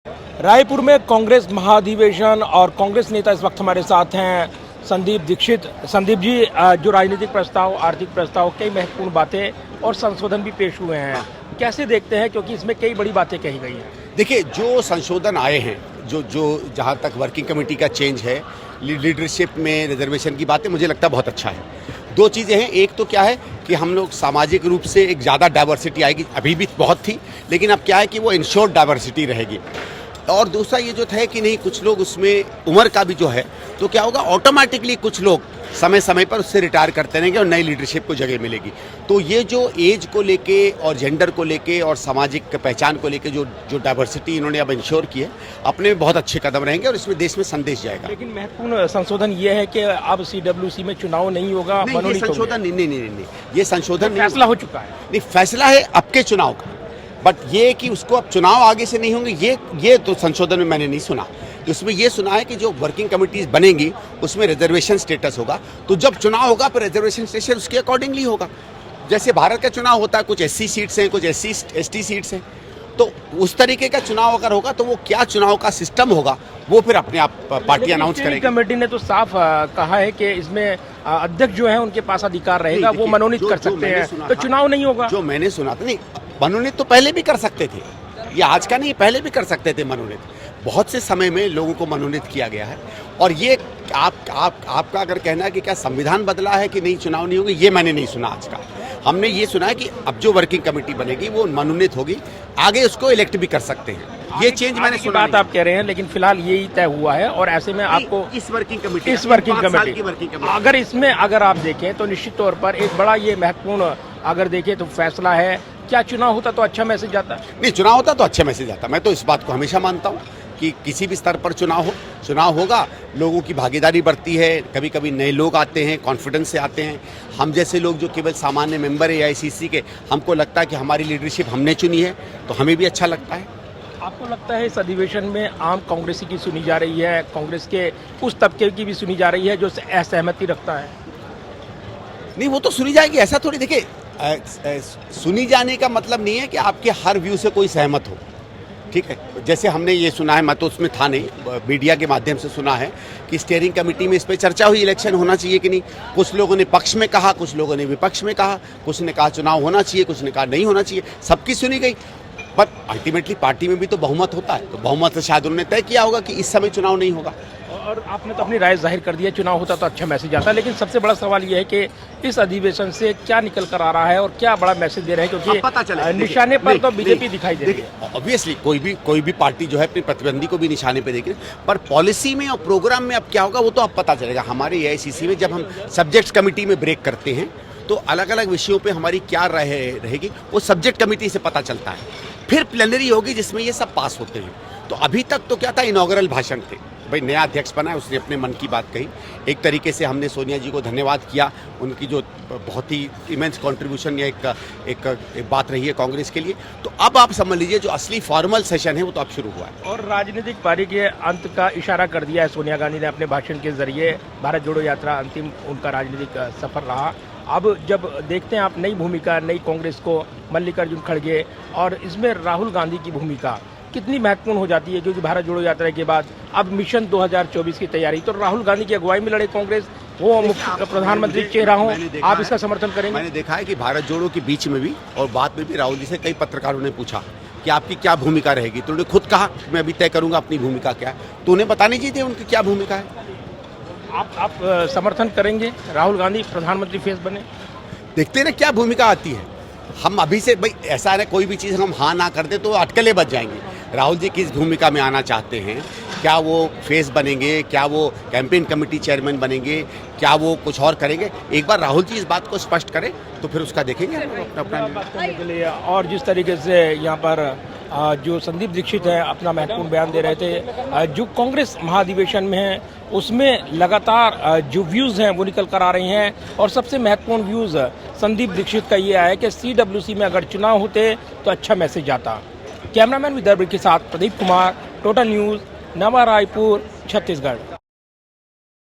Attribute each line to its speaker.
Speaker 1: रायपुर में कांग्रेस महाधिवेशन और कांग्रेस नेता इस वक्त हमारे साथ हैं संदीप दीक्षित। संदीप जी, जो राजनीतिक प्रस्ताव, आर्थिक प्रस्ताव, कई महत्वपूर्ण बातें और संशोधन भी पेश हुए हैं, कैसे देखते हैं, क्योंकि इसमें कई बड़ी बातें कही गई हैं।
Speaker 2: देखिए, जो संशोधन आए हैं, जो जहाँ तक वर्किंग कमेटी का चेंज है, लीडरशिप में रिजर्वेशन की बातें, मुझे लगता है बहुत अच्छा है। दो चीज़ें हैं, एक तो क्या है कि हम लोग सामाजिक रूप से एक ज़्यादा डाइवर्सिटी आएगी, अभी भी बहुत थी, लेकिन अब क्या है कि वो इंश्योर्ड डाइवर्सिटी रहेगी। और दूसरा ये जो है कि नहीं, कुछ लोग उसमें उम्र का भी जो है, तो क्या होगा, ऑटोमेटिकली कुछ लोग समय समय पर उससे रिटायर करते रहेंगे और नई लीडरशिप को जगह मिलेगी। तो ये जो एज को लेके और जेंडर को लेके और सामाजिक पहचान को लेके जो डाइवर्सिटी इन्होंने अब इंश्योर की है, अपने में बहुत अच्छे कदम रहेंगे और इसमें देश में संदेश जाएगा।
Speaker 1: लेकिन महत्वपूर्ण संशोधन ये है कि अब CWC में चुनाव नहीं होगा।
Speaker 2: नहीं, ये संशोधन नहीं, ये संशोधन
Speaker 1: फैसला हो चुका है।
Speaker 2: नहीं, फैसला है अब के चुनाव का, बट ये कि उसको अब चुनाव आगे से नहीं होंगे, ये तो संशोधन में मैंने नहीं सुना। उसमें ये सुना है कि जो वर्किंग कमेटीज बनेंगी उसमें रिजर्वेशन स्टेटस होगा, तो जब चुनाव होगा फिर रिजर्वेशन स्टेटस उसके अकॉर्डिंगली होगा। जैसे भारत का चुनाव होता है, कुछ SC सीट्स हैं, कुछ ST सीट्स हैं, तो उस तरीके का चुनाव अगर होगा तो वो क्या चुनाव का सिस्टम होगा वो फिर अपने आप पार्टी अनाउंस करेगी।
Speaker 1: कमेटी ने तो साफ कहा है कि इसमें अध्यक्ष जो है उनके पास अधिकार रहेगा, वो मनोनीत कर सकते हैं, तो चुनाव नहीं होगा।
Speaker 2: जो मैंने सुना था, नहीं, मनोनीत तो पहले भी कर सकते थे, ये आज का नहीं, पहले भी कर सकते थे मनोनीत। बहुत से समय में लोगों को मनोनीत किया गया है। और ये आपका अगर कहना है कि क्या संविधान बदला है कि नहीं, चुनाव नहीं होंगे, ये मैंने नहीं सुना आज का। हमने ये सुना है कि अब जो वर्किंग कमेटी बनेगी वो मनोनीत होगी, आगे उसको इलेक्ट भी कर सकते हैं। ये चेंज मैंने सुना।
Speaker 1: बात आप कह रहे हैं, लेकिन फिलहाल यही तय हुआ है और ऐसे में आपको
Speaker 2: इस वर्किंग कमेटी
Speaker 1: अगर आप देखें तो निश्चित तौर पर एक बड़ा ये महत्वपूर्ण अगर देखें तो फैसला है। क्या चुनाव होता तो अच्छा मैसेज जाता?
Speaker 2: नहीं, चुनाव होता तो अच्छा मैसेज आता। मैं तो इस बात को हमेशा मानता हूँ कि किसी भी स्तर पर चुनाव होगा, लोगों की भागीदारी बढ़ती है, कभी कभी नए लोग आते हैं, कॉन्फिडेंस से आते हैं। हम जैसे लोग जो केवल सामान्य मेंबर है AICC के, हमको लगता है कि हमारी लीडरशिप हमने चुनी है, तो हमें भी अच्छा लगता है।
Speaker 1: आपको लगता है इस अधिवेशन में आम कांग्रेसी की सुनी जा रही है, कांग्रेस के उस तबके की भी सुनी जा रही है जो असहमति रखता है?
Speaker 2: नहीं, वो तो सुनी जाएगी, ऐसा थोड़ी। देखिए, सुनी जाने का मतलब नहीं है कि आपके हर व्यू से कोई सहमत हो, ठीक है। जैसे हमने ये सुना है, मैं तो उसमें था नहीं, मीडिया के माध्यम से सुना है कि स्टीयरिंग कमेटी में इस पर चर्चा हुई, इलेक्शन होना चाहिए कि नहीं। कुछ लोगों ने पक्ष में कहा, कुछ लोगों ने विपक्ष में कहा, कुछ ने कहा चुनाव होना चाहिए, कुछ ने कहा नहीं होना चाहिए, सबकी सुनी गई। पर अल्टीमेटली पार्टी में भी तो बहुमत होता है, तो बहुमत से शायद उन्होंने तय किया होगा कि इस समय चुनाव नहीं होगा।
Speaker 1: और आपने तो अपनी राय जाहिर कर दी है, चुनाव होता तो अच्छा मैसेज आता है, लेकिन सबसे बड़ा सवाल ये है कि इस अधिवेशन से क्या निकल कर आ रहा है और क्या बड़ा मैसेज दे रहे हैं, क्योंकि
Speaker 2: पता चले
Speaker 1: निशाने पर तो बीजेपी दिखाई दे रही है।
Speaker 2: ऑब्वियसली कोई भी पार्टी जो है अपने प्रतिद्वंदी को भी निशाने पे देगी, पर पॉलिसी में और प्रोग्राम में अब क्या होगा वो तो अब पता चलेगा। हमारे AICC में जब हम सब्जेक्ट कमेटी में ब्रेक करते हैं तो अलग अलग विषयों पे हमारी क्या रहेगी वो सब्जेक्ट कमेटी से पता चलता है। फिर प्लेनरी होगी जिसमें ये सब पास होते हैं। तो अभी तक तो क्या था, इनॉग्रल भाषण थे, भाई नया अध्यक्ष बना है, उसने अपने मन की बात कही। एक तरीके से हमने सोनिया जी को धन्यवाद किया, उनकी जो बहुत ही इमेंस कंट्रीब्यूशन या एक बात रही है कांग्रेस के लिए। तो अब आप समझ लीजिए जो असली फॉर्मल सेशन है वो तो अब शुरू हुआ है।
Speaker 1: और राजनीतिक पारी के अंत का इशारा कर दिया है सोनिया गांधी ने अपने भाषण के जरिए। भारत जोड़ो यात्रा अंतिम उनका राजनीतिक सफर रहा। अब जब देखते हैं आप नई भूमिका, नई कांग्रेस को, मल्लिकार्जुन खड़गे, और इसमें राहुल गांधी की भूमिका कितनी महत्वपूर्ण हो जाती है, क्योंकि भारत जोड़ो यात्रा के बाद अब मिशन 2024 की तैयारी, तो राहुल गांधी की अगुवाई में लड़े कांग्रेस, वो मुख्य प्रधानमंत्री चेहरा हो, आप इसका समर्थन करेंगे?
Speaker 2: मैंने देखा है कि भारत जोड़ो के बीच में भी और बाद में भी राहुल जी से कई पत्रकारों ने पूछा कि आपकी क्या भूमिका रहेगी, तो उन्होंने खुद कहा मैं अभी तय करूंगा अपनी भूमिका क्या है। तो उन्हें बतानी चाहिए उनकी क्या भूमिका है।
Speaker 1: आप समर्थन करेंगे राहुल गांधी प्रधानमंत्री फेस बने?
Speaker 2: देखते हैं ना क्या भूमिका आती है। हम अभी से भाई ऐसा है ना, कोई भी चीज़ हम हाँ ना कर दे तो अटकलें बच जाएंगी। राहुल जी किस भूमिका में आना चाहते हैं, क्या वो फेस बनेंगे, क्या वो कैंपेन कमेटी चेयरमैन बनेंगे, क्या वो कुछ और करेंगे, एक बार राहुल जी इस बात को स्पष्ट करें तो फिर उसका देखेंगे अपना
Speaker 1: बात करने के लिए। और जिस तरीके से यहाँ पर जो संदीप दीक्षित है अपना महत्वपूर्ण बयान दे रहे थे, जो कांग्रेस महाधिवेशन में है उसमें लगातार जो व्यूज़ हैं वो निकल कर आ रही हैं, और सबसे महत्वपूर्ण व्यूज़ संदीप दीक्षित का ये है कि CWC में अगर चुनाव होते तो अच्छा मैसेज आता। कैमरामैन विदर्भ के साथ प्रदीप कुमार, टोटल न्यूज़, नवा रायपुर, छत्तीसगढ़।